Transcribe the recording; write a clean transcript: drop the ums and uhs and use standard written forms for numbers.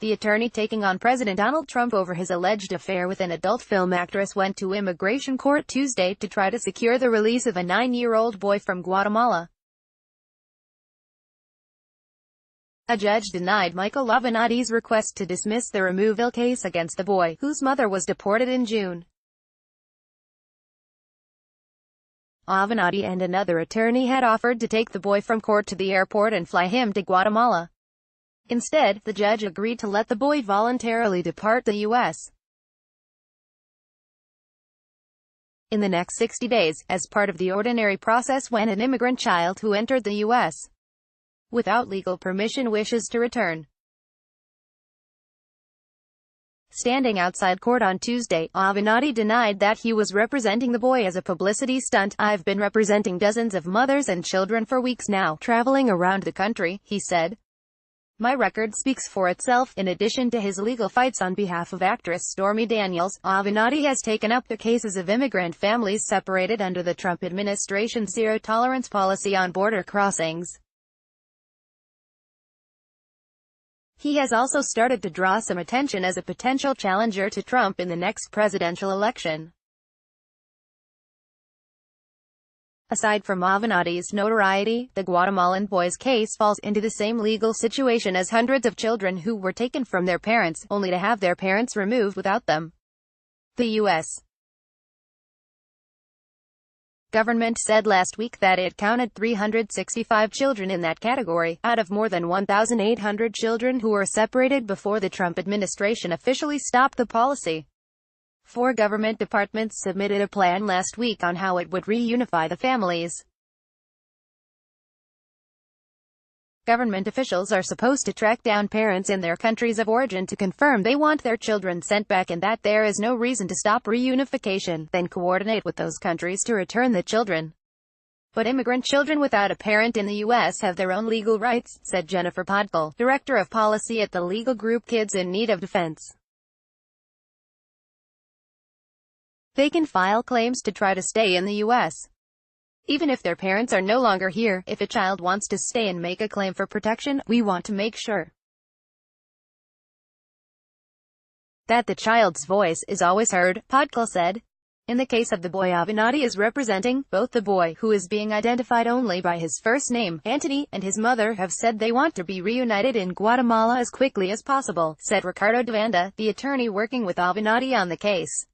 The attorney taking on President Donald Trump over his alleged affair with an adult film actress went to immigration court Tuesday to try to secure the release of a 9-year-old boy from Guatemala. A judge denied Michael Avenatti's request to dismiss the removal case against the boy, whose mother was deported in June. Avenatti and another attorney had offered to take the boy from court to the airport and fly him to Guatemala. Instead, the judge agreed to let the boy voluntarily depart the U.S. in the next 60 days, as part of the ordinary process when an immigrant child who entered the U.S. without legal permission wishes to return. Standing outside court on Tuesday, Avenatti denied that he was representing the boy as a publicity stunt. "I've been representing dozens of mothers and children for weeks now, traveling around the country," he said. "My record speaks for itself." In addition to his legal fights on behalf of actress Stormy Daniels, Avenatti has taken up the cases of immigrant families separated under the Trump administration's zero-tolerance policy on border crossings. He has also started to draw some attention as a potential challenger to Trump in the next presidential election. Aside from Avenatti's notoriety, the Guatemalan boy's case falls into the same legal situation as hundreds of children who were taken from their parents, only to have their parents removed without them. The U.S. government said last week that it counted 365 children in that category, out of more than 1,800 children who were separated before the Trump administration officially stopped the policy. 4 government departments submitted a plan last week on how it would reunify the families. Government officials are supposed to track down parents in their countries of origin to confirm they want their children sent back and that there is no reason to stop reunification, then coordinate with those countries to return the children. But immigrant children without a parent in the U.S. have their own legal rights, said Jennifer Podkal, director of policy at the legal group Kids in Need of Defense. They can file claims to try to stay in the U.S. even if their parents are no longer here. If a child wants to stay and make a claim for protection, we want to make sure that the child's voice is always heard, Podkal said. In the case of the boy Avenatti is representing, both the boy, who is being identified only by his first name, Anthony, and his mother have said they want to be reunited in Guatemala as quickly as possible, said Ricardo Devanda, the attorney working with Avenatti on the case.